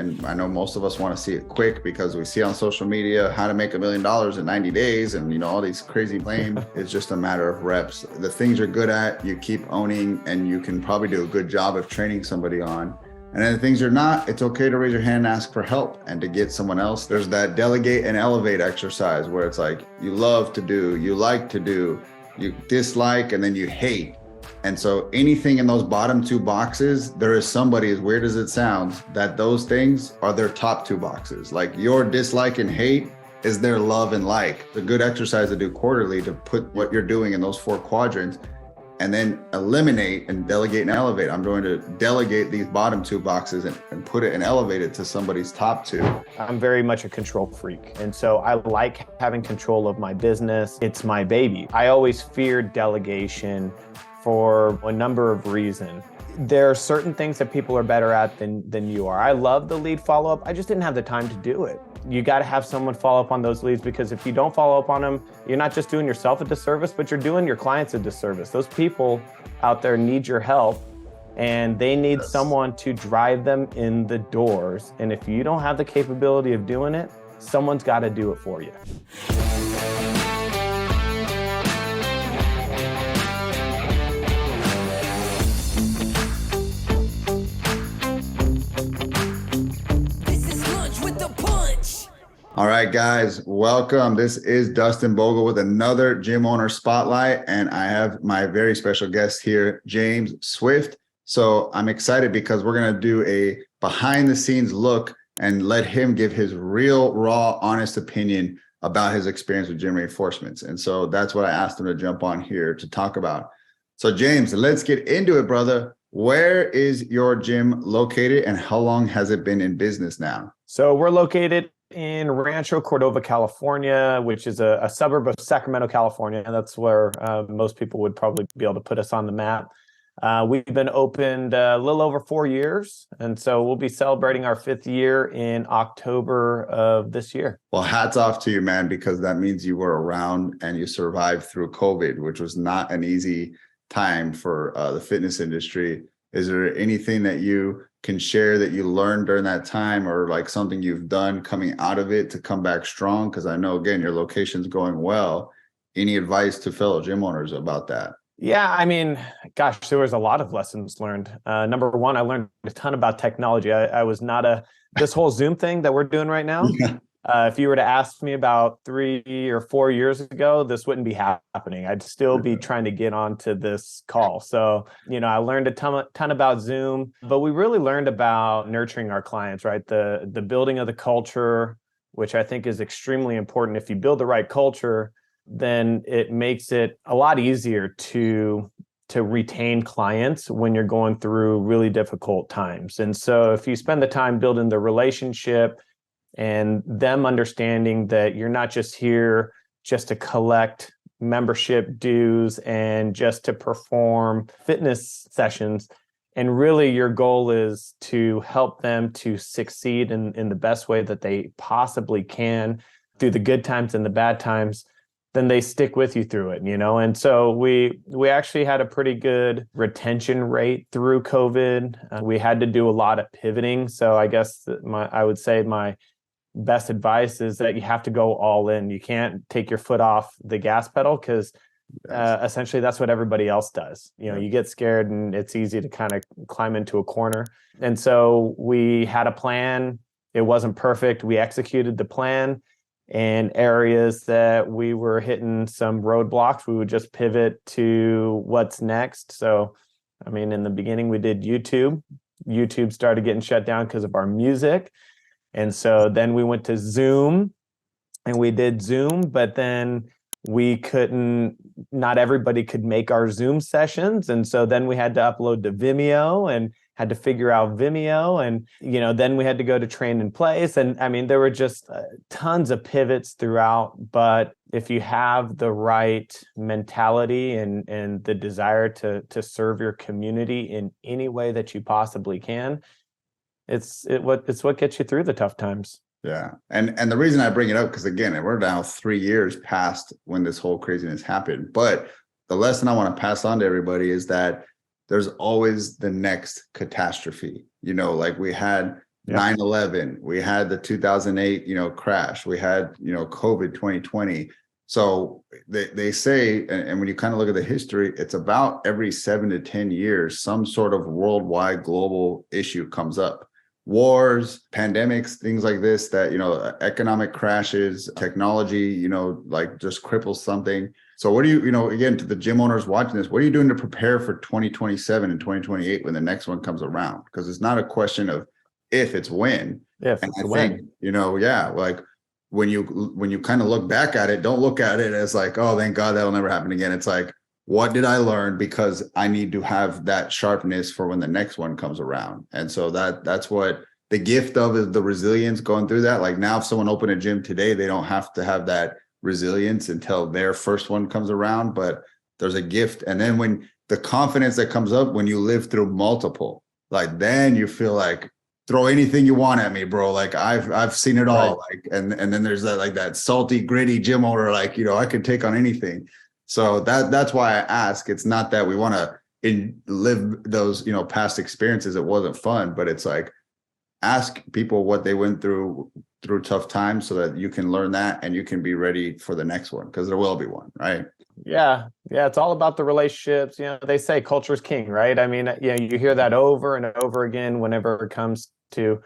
And I know most of us want to see it quick because we see on social media how to make $1 million in 90 days and, you know, all these crazy claims. It's just a matter of reps. The things you're good at, you keep owning, and you can probably do a good job of training somebody on. And then the things you're not, it's okay to raise your hand and ask for help and to get someone else. There's that delegate and elevate exercise where it's like you love to do, you like to do, you dislike, and then you hate. And so anything in those bottom two boxes, there is somebody, as weird as it sounds, that those things are their top two boxes. Like your dislike and hate is their love and like. It's a good exercise to do quarterly to put what you're doing in those four quadrants and then eliminate and delegate and elevate. I'm going to delegate these bottom two boxes and put it and elevate it to somebody's top two. I'm very much a control freak. And so I like having control of my business. It's my baby. I always feared delegation for a number of reasons. There are certain things that people are better at than you are. I love the lead follow-up. I just didn't have the time to do it. You got to have someone follow up on those leads, because if you don't follow up on them, you're not just doing yourself a disservice, but you're doing your clients a disservice. Those people out there need your help, and they need someone to drive them in the doors. And if you don't have the capability of doing it, someone's got to do it for you. All right, guys, welcome. This is Dustin Bogle with another Gym Owner Spotlight, and I have my very special guest here, James Swift. So I'm excited because we're going to do a behind the scenes look and let him give his real, raw, honest opinion about his experience with gym reinforcements. And so that's what I asked him to jump on here to talk about. So James, let's get into it, brother. Where is your gym located and how long has it been in business now? So we're located in Rancho Cordova, California, which is a suburb of Sacramento, California. And that's where most people would probably be able to put us on the map. We've been opened a little over 4 years. And so we'll be celebrating our 5th year in October of this year. Well, hats off to you, man, because that means you were around and you survived through COVID, which was not an easy time for the fitness industry. Is there anything that you can share that you learned during that time, or like something you've done coming out of it to come back strong? Because I know, again, your location's going well. Any advice to fellow gym owners about that? Yeah, I mean, gosh, there was a lot of lessons learned. Number one, I learned a ton about technology. I was not this whole Zoom thing that we're doing right now. If you were to ask me about 3 or 4 years ago, this wouldn't be happening. I'd still be trying to get onto this call. So, you know, I learned a ton about Zoom, but we really learned about nurturing our clients, right? The building of the culture, which I think is extremely important. If you build the right culture, then it makes it a lot easier to retain clients when you're going through really difficult times. And so if you spend the time building the relationship and them understanding that you're not just here just to collect membership dues and just to perform fitness sessions, and really your goal is to help them to succeed in the best way that they possibly can through the good times and the bad times, then they stick with you through it, you know? And so we actually had a pretty good retention rate through COVID. We had to do a lot of pivoting. So I guess I would say my best advice is that you have to go all in. You can't take your foot off the gas pedal, because essentially that's what everybody else does. You know, you get scared and it's easy to kind of climb into a corner. And so we had a plan. It wasn't perfect. We executed the plan, and areas that we were hitting some roadblocks, we would just pivot to what's next. So, I mean, in the beginning, we did YouTube. YouTube started getting shut down because of our music. And so then we went to Zoom, and we did Zoom, but then not everybody could make our Zoom sessions. And so then we had to upload to Vimeo and had to figure out Vimeo. And, you know, then we had to go to Train in Place. And I mean, there were just tons of pivots throughout. But if you have the right mentality and the desire to serve your community in any way that you possibly can, it's what gets you through the tough times. Yeah. And the reason I bring it up, because again, we're now 3 years past when this whole craziness happened. But the lesson I want to pass on to everybody is that there's always the next catastrophe. You know, like we had Yeah. 9/11, we had the 2008, crash, we had, COVID 2020. So they say, and when you kind of look at the history, it's about every 7 to 10 years, some sort of worldwide global issue comes up. Wars, pandemics, things like this, that, economic crashes, technology, like just cripples something. So what do you, again, to the gym owners watching this, what are you doing to prepare for 2027 and 2028 when the next one comes around? Because it's not a question of if, it's when. If And it's I when. think, like when you kind of look back at it, don't look at it as like, oh, thank God that'll never happen again. It's like, what did I learn? Because I need to have that sharpness for when the next one comes around. And so that's what the gift of is, the resilience going through that. Like now, if someone opened a gym today, they don't have to have that resilience until their first one comes around, but there's a gift. And then when the confidence that comes up when you live through multiple, like then you feel like, throw anything you want at me, bro. Like I've seen it all. Right. Like, and then there's that, like that salty, gritty gym owner, like, I could take on anything. So that's why I ask. It's not that we want to live those, past experiences. It wasn't fun, but it's like, ask people what they went through tough times so that you can learn that and you can be ready for the next one, because there will be one, right? Yeah. It's all about the relationships. They say culture is king, right? I mean, you hear that over and over again whenever it comes to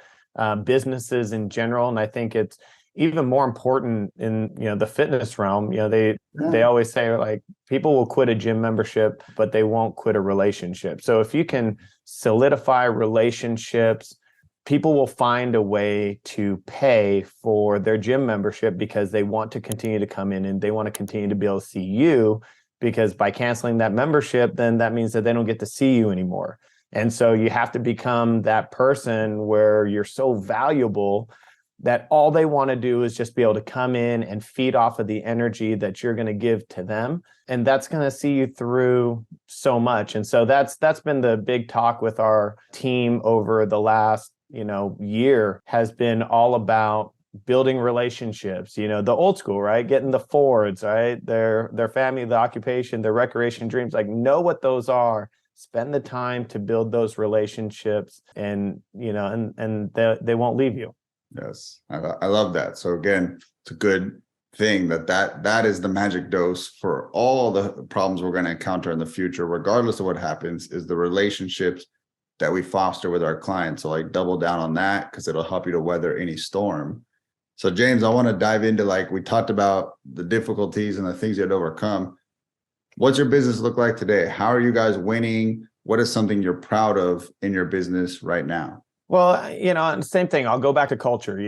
businesses in general. And I think it's even more important in, the fitness realm. They always say, like, people will quit a gym membership, but they won't quit a relationship. So if you can solidify relationships, people will find a way to pay for their gym membership because they want to continue to come in and they want to continue to be able to see you, because by canceling that membership, then that means that they don't get to see you anymore. And so you have to become that person where you're so valuable that all they want to do is just be able to come in and feed off of the energy that you're going to give to them. And that's going to see you through so much. And so that's been the big talk with our team over the last year, has been all about building relationships, the old school, right? Getting the Fords, right? Their family, the occupation, their recreation dreams, like, know what those are, spend the time to build those relationships, and, and they won't leave you. Yes. I love that. So again, it's a good thing that is the magic dose for all the problems we're going to encounter in the future, regardless of what happens, is the relationships that we foster with our clients. So like double down on that, because it'll help you to weather any storm. So James, I want to dive into, like, we talked about the difficulties and the things you had to overcome. What's your business look like today? How are you guys winning? What is something you're proud of in your business right now? Well, and same thing, I'll go back to culture.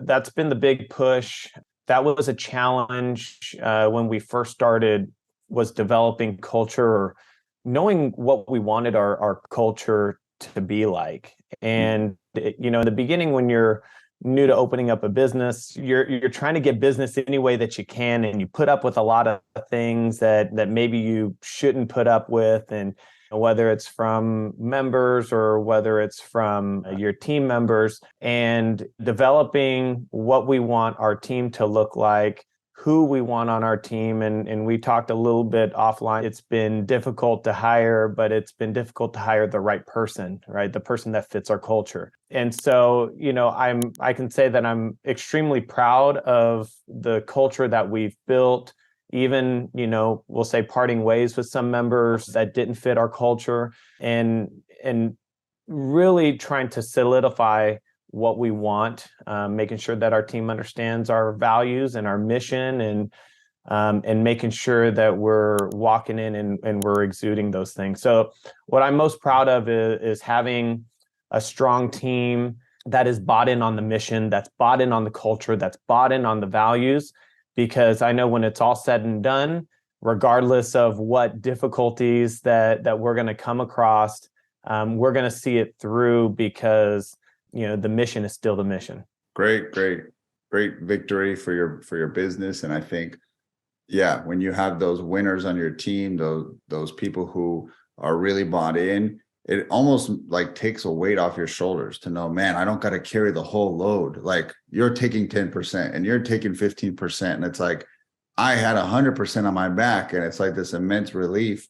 That's been the big push. That was a challenge when we first started, was developing culture, or knowing what we wanted our culture to be like. And in the beginning, when you're new to opening up a business, you're trying to get business any way that you can, and you put up with a lot of things that maybe you shouldn't put up with. And whether it's from members or whether it's from your team members, and developing what we want our team to look like, who we want on our team. And we talked a little bit offline. It's been difficult to hire, but it's been difficult to hire the right person, right? The person that fits our culture. And so, I can say that I'm extremely proud of the culture that we've built. Even, we'll say parting ways with some members that didn't fit our culture, and really trying to solidify what we want, making sure that our team understands our values and our mission, and making sure that we're walking in and we're exuding those things. So what I'm most proud of is having a strong team that is bought in on the mission, that's bought in on the culture, that's bought in on the values, because I know when it's all said and done, regardless of what difficulties that we're going to come across, we're going to see it through, because the mission is still the mission. Great victory for your business. And I think, yeah, when you have those winners on your team, those people who are really bought in, it almost like takes a weight off your shoulders to know, man, I don't got to carry the whole load. Like, you're taking 10% and you're taking 15%. And it's like, I had 100% on my back, and it's like this immense relief.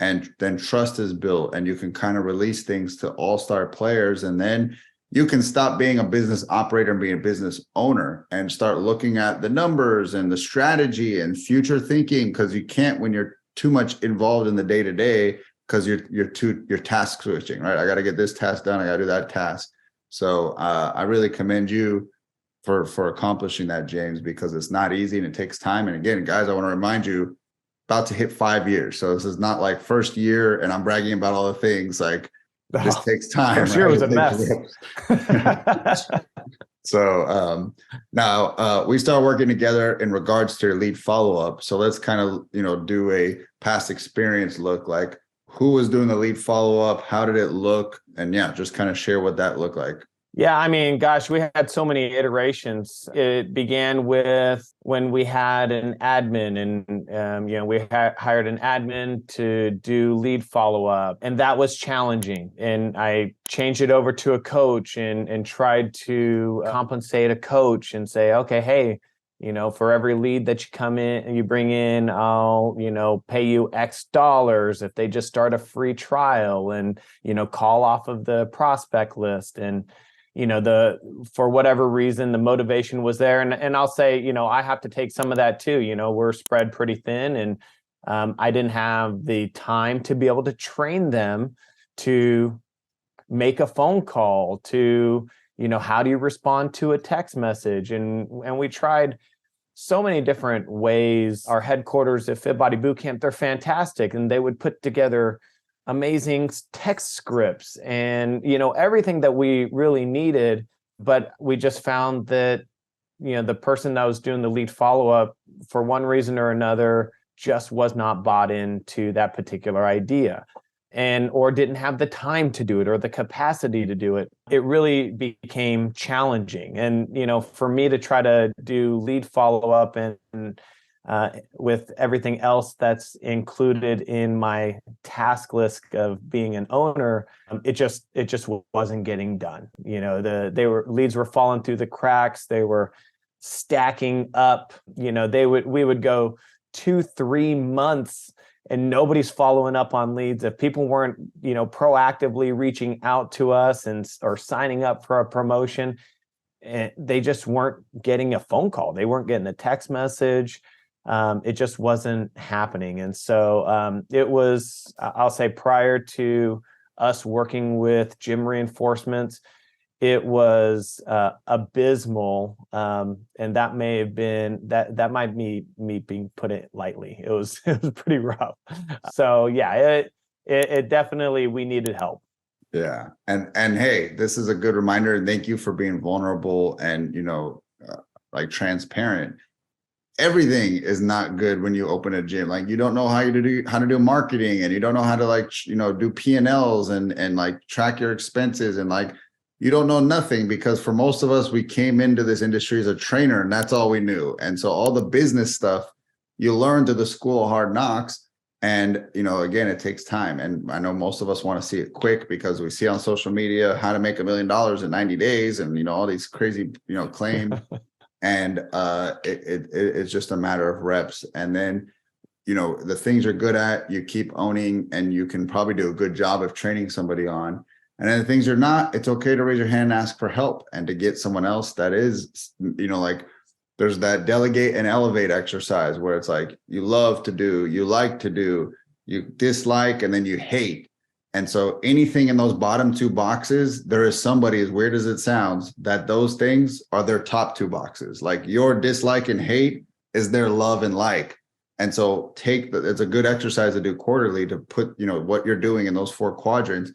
And then trust is built, and you can kind of release things to all-star players. And then you can stop being a business operator and be a business owner and start looking at the numbers and the strategy and future thinking, because you can't when you're too much involved in the day-to-day, because you're task switching, right? I got to get this task done, I got to do that task. So I really commend you for accomplishing that, James, because it's not easy and it takes time. And again, guys, I want to remind you, about to hit 5 years. So this is not like first year and I'm bragging about all the things. Like, this takes time. First year was a mess. So now we start working together in regards to your lead follow-up. So let's kind of, do a past experience look. Like, who was doing the lead follow-up? How did it look? And yeah, just kind of share what that looked like. Yeah, I mean, gosh, we had so many iterations. It began with when we had an admin and, we hired an admin to do lead follow-up, and that was challenging. And I changed it over to a coach and tried to compensate a coach and say, okay, hey, for every lead that you come in and you bring in, I'll, pay you X dollars if they just start a free trial and, call off of the prospect list. And for whatever reason, the motivation was there. And I'll say, I have to take some of that too. We're spread pretty thin, and I didn't have the time to be able to train them to make a phone call, to, how do you respond to a text message? And we tried so many different ways. Our headquarters at Fit Body Bootcamp, they're fantastic. And they would put together amazing text scripts and, everything that we really needed. But we just found that, the person that was doing the lead follow-up, for one reason or another, just was not bought into that particular idea, or didn't have the time to do it or the capacity to do it. It really became challenging. And, for me to try to do lead follow-up and with everything else that's included in my task list of being an owner, it just wasn't getting done. Leads were falling through the cracks. They were stacking up. We would go 2-3 months and nobody's following up on leads. If people weren't, proactively reaching out to us or signing up for a promotion, and they just weren't getting a phone call. They weren't getting a text message. It just wasn't happening. And so it was, I'll say, prior to us working with gym reinforcements, it was abysmal. And that may have been, that might be me being put it lightly. It was pretty rough. So yeah, it definitely, we needed help. Yeah. And hey, this is a good reminder. And thank you for being vulnerable and, like transparent. Everything is not good when you open a gym. Like, you don't know how to do marketing, and you don't know how to do P&Ls and like track your expenses, and like, you don't know nothing, because for most of us, we came into this industry as a trainer and that's all we knew. And so all the business stuff you learn through the school of hard knocks. And, again, it takes time. And I know most of us want to see it quick, because we see on social media how to make $1 million in 90 days and, all these crazy, claims. And it's just a matter of reps. And then, the things you're good at, you keep owning, and you can probably do a good job of training somebody on. And then the things you're not, it's okay to raise your hand and ask for help, and to get someone else that is, like, there's that delegate and elevate exercise where it's like, you love to do, you like to do, you dislike, and then you hate. And so anything in those bottom 2 boxes, there is somebody, as weird as it sounds, that those things are their top 2 boxes. Like, your dislike and hate is their love and like. And so it's a good exercise to do quarterly, to put, what you're doing in those 4 quadrants,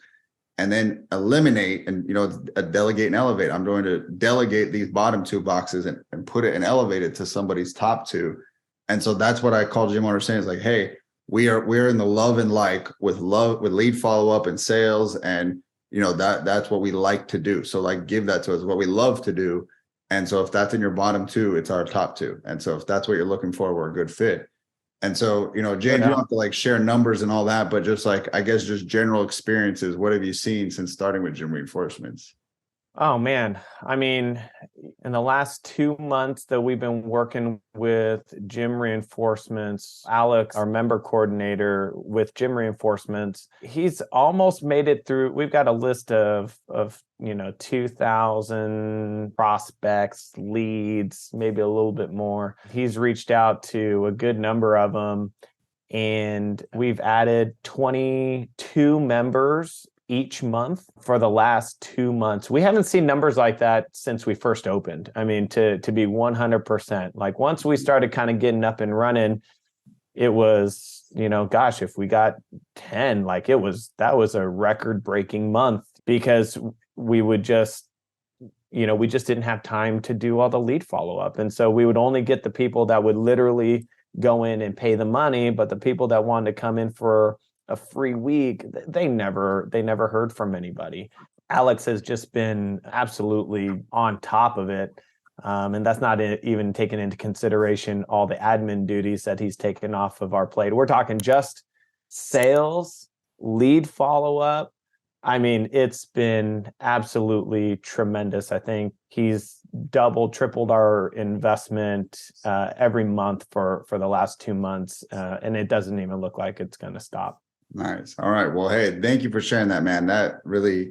and then eliminate, and, a delegate and elevate. I'm going to delegate these bottom 2 boxes and put it and elevate it to somebody's top 2. And so that's what I call gym owner saying, is like, hey, we're in the love and like with lead follow-up and sales. And, that's what we like to do. So like, give that to us, what we love to do. And so if that's in your bottom 2, it's our top 2. And so if that's what you're looking for, we're a good fit. And so, James, you don't have to like share numbers and all that, but just like, I guess, just general experiences. What have you seen since starting with gym reinforcements? Oh man. I mean, In the last 2 months that we've been working with gym reinforcements, Alex, our member coordinator with gym reinforcements, he's almost made it through. We've got a list of 2,000 prospects, leads, maybe a little bit more. He's reached out to a good number of them, and we've added 22 members each month for the last 2 months. We haven't seen numbers like that since we first opened. I mean, to be 100%, like once we started kind of getting up and running, it was, gosh, if we got 10, like that was a record breaking month, because we would just, we just didn't have time to do all the lead follow-up. And so we would only get the people that would literally go in and pay the money, but the people that wanted to come in for a free week, they never heard from anybody. Alex has just been absolutely on top of it. And that's not even taking into consideration all the admin duties that he's taken off of our plate. We're talking just sales, lead follow-up. I mean, it's been absolutely tremendous. I think he's doubled, tripled our investment every month for the last 2 months. And it doesn't even look like it's going to stop. Nice. All right. Well, hey, thank you for sharing that, man. That really,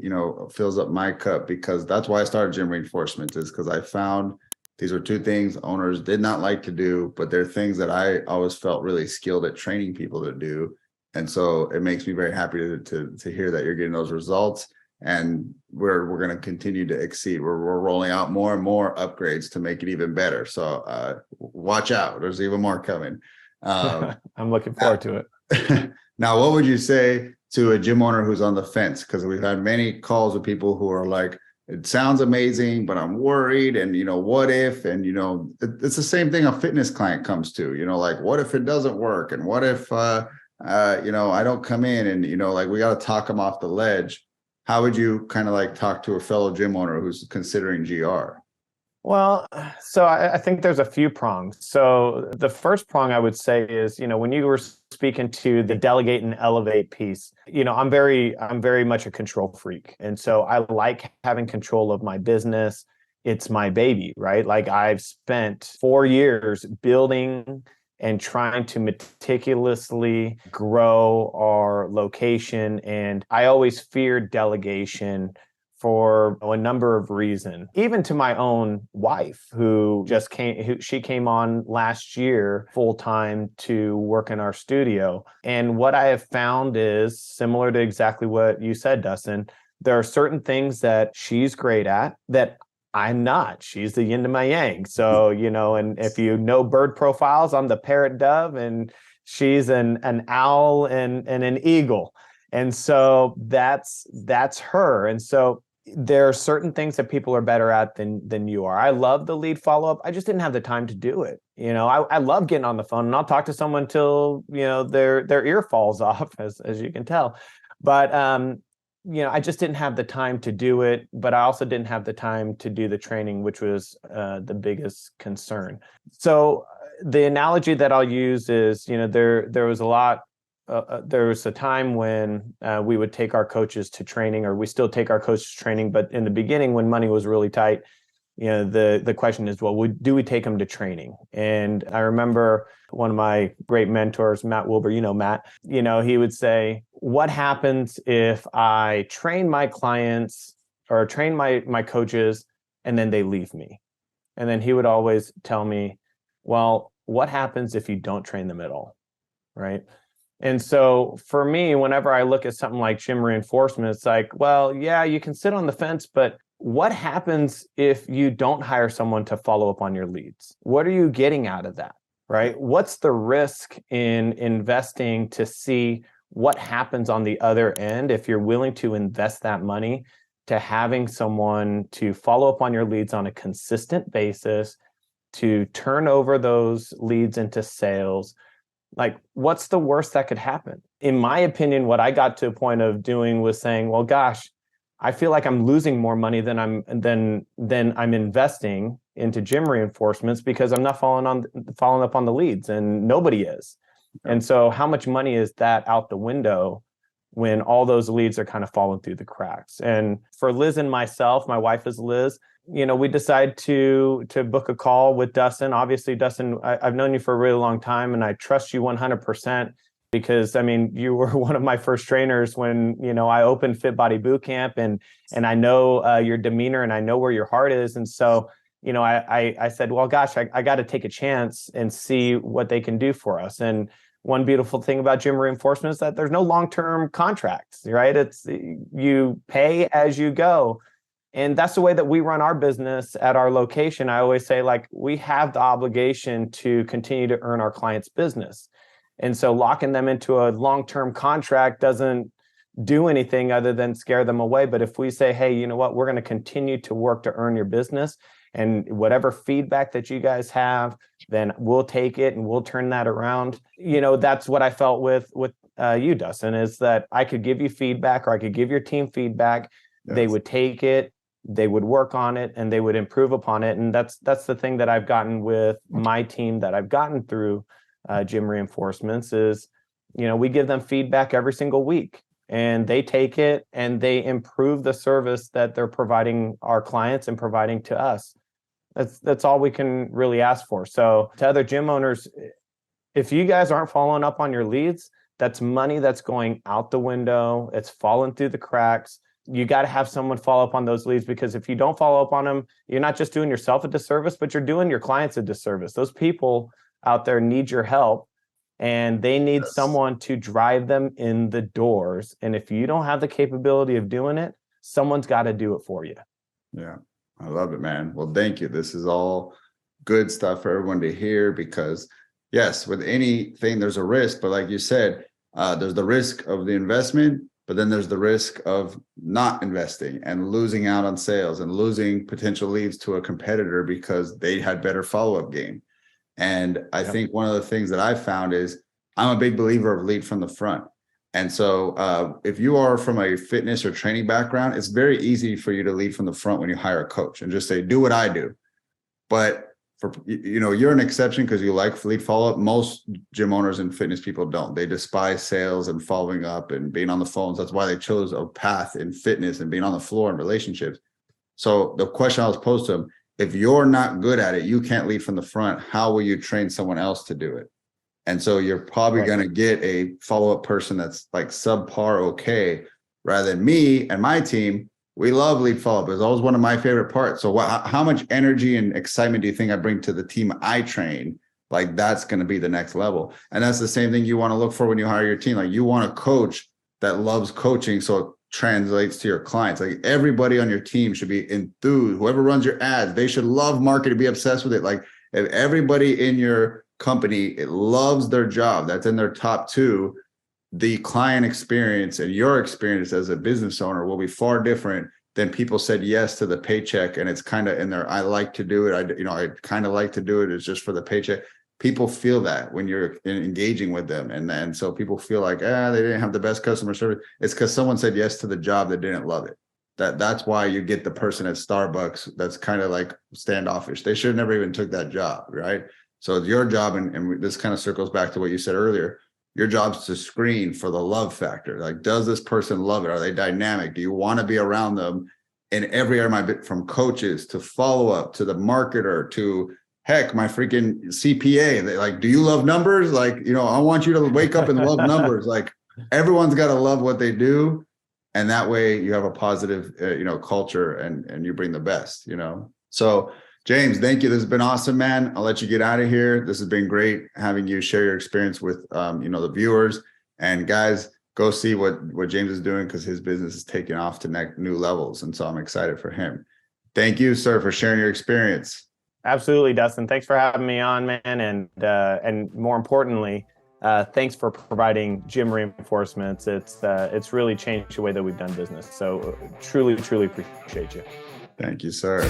fills up my cup, because that's why I started gym reinforcement, is because I found these are two things owners did not like to do, but they're things that I always felt really skilled at training people to do. And so it makes me very happy to hear that you're getting those results, and we're going to continue to exceed. We're rolling out more and more upgrades to make it even better. So watch out. There's even more coming. I'm looking forward to it. Now, what would you say to a gym owner who's on the fence? Because we've had many calls with people who are like, it sounds amazing, but I'm worried. And, what if? And, it's the same thing a fitness client comes to, like, what if it doesn't work? And what if, I don't come in and, like, we got to talk them off the ledge. How would you kind of like talk to a fellow gym owner who's considering GR? Well, so I think there's a few prongs. So the first prong I would say is, when you were speaking to the delegate and elevate piece, I'm very much a control freak. And so I like having control of my business. It's my baby, right? Like, I've spent 4 years building and trying to meticulously grow our location. And I always feared delegation for a number of reasons, even to my own wife, she came on last year full time to work in our studio. And what I have found is similar to exactly what you said, Dustin. There are certain things that she's great at that I'm not. She's the yin to my yang. So, and if you know bird profiles, I'm the parrot dove, and she's an owl and an eagle. And so that's her. And so there are certain things that people are better at than you are. I love the lead follow-up. I just didn't have the time to do it. I love getting on the phone, and I'll talk to someone till, their ear falls off, as you can tell. But, I just didn't have the time to do it, but I also didn't have the time to do the training, which was the biggest concern. So the analogy that I'll use is, there was a lot. There was a time when we would take our coaches to training, or we still take our coaches to training. But in the beginning, when money was really tight, the question is, well, do we take them to training? And I remember one of my great mentors, Matt Wilbur, Matt, he would say, what happens if I train my clients or train my coaches and then they leave me? And then he would always tell me, well, what happens if you don't train them at all? Right. And so for me, whenever I look at something like gym reinforcement, it's like, well, yeah, you can sit on the fence, but what happens if you don't hire someone to follow up on your leads? What are you getting out of that, right? What's the risk in investing to see what happens on the other end if you're willing to invest that money to having someone to follow up on your leads on a consistent basis, to turn over those leads into sales? Like, what's the worst that could happen? In my opinion, what I got to a point of doing was saying, well, gosh, I feel like I'm losing more money than I'm investing into gym reinforcements, because I'm not following up on the leads, and nobody is. And so how much money is that out the window when all those leads are kind of falling through the cracks. And for Liz and myself, my wife is Liz, we decide to book a call with Dustin. Obviously, Dustin, I've known you for a really long time, and I trust you 100% because, you were one of my first trainers when, I opened Fit Body Bootcamp, and I know your demeanor and I know where your heart is. And so, I said, well, gosh, I got to take a chance and see what they can do for us. And one beautiful thing about gym reinforcement is that there's no long-term contracts, right? It's you pay as you go. And that's the way that we run our business at our location. I always say, we have the obligation to continue to earn our clients' business. And so locking them into a long-term contract doesn't do anything other than scare them away. But if we say, hey, you know what, we're going to continue to work to earn your business, and whatever feedback that you guys have, then we'll take it and we'll turn that around. That's what I felt with you, Dustin, is that I could give you feedback, or I could give your team feedback. Yes. They would take it, they would work on it, and they would improve upon it. And that's the thing that I've gotten with my team, that I've gotten through gym reinforcements, is, we give them feedback every single week, and they take it and they improve the service that they're providing our clients and providing to us. That's all we can really ask for. So to other gym owners, if you guys aren't following up on your leads, that's money that's going out the window. It's falling through the cracks. You got to have someone follow up on those leads, because if you don't follow up on them, you're not just doing yourself a disservice, but you're doing your clients a disservice. Those people out there need your help, and they need Yes. someone to drive them in the doors. And if you don't have the capability of doing it, someone's got to do it for you. Yeah. I love it, man. Well, thank you. This is all good stuff for everyone to hear, because yes, with anything, there's a risk, but like you said, there's the risk of the investment, but then there's the risk of not investing and losing out on sales and losing potential leads to a competitor because they had better follow-up game. And I think one of the things that I've found is I'm a big believer of lead from the front. And so if you are from a fitness or training background, it's very easy for you to lead from the front when you hire a coach and just say, do what I do. But for, you're an exception because you like lead follow-up. Most gym owners and fitness people don't. They despise sales and following up and being on the phones. That's why they chose a path in fitness and being on the floor in relationships. So the question I was posed to them, if you're not good at it, you can't lead from the front. How will you train someone else to do it? And so you're probably going to get a follow-up person that's like subpar okay, rather than me and my team. We love lead follow-up. It's always one of my favorite parts. So how much energy and excitement do you think I bring to the team I train? Like, that's going to be the next level. And that's the same thing you want to look for when you hire your team. Like, you want a coach that loves coaching, so it translates to your clients. Like, everybody on your team should be enthused. Whoever runs your ads, they should love marketing, be obsessed with it. Like, if everybody in your company, it loves their job, that's in their top two, the client experience and your experience as a business owner will be far different than people said yes to the paycheck. And it's kind of in there, I like to do it. I kind of like to do it. It's just for the paycheck. People feel that when you're engaging with them. And so people feel like, they didn't have the best customer service. It's because someone said yes to the job that didn't love it. That's why you get the person at Starbucks that's kind of like standoffish. They should have never even took that job, right? So it's your job, and this kind of circles back to what you said earlier. Your job is to screen for the love factor. Like, does this person love it? Are they dynamic? Do you want to be around them in every area, from coaches to follow up to the marketer to heck, my freaking CPA? They like, do you love numbers? Like, I want you to wake up and love numbers. Like, everyone's got to love what they do. And that way you have a positive, culture, and you bring the best, So James, thank you. This has been awesome, man. I'll let you get out of here. This has been great having you share your experience with, the viewers. And guys, go see what James is doing, because his business is taking off to new levels. And so I'm excited for him. Thank you, sir, for sharing your experience. Absolutely, Dustin. Thanks for having me on, man. And more importantly, thanks for providing gym reinforcements. It's really changed the way that we've done business. So truly, truly appreciate you. Thank you, sir.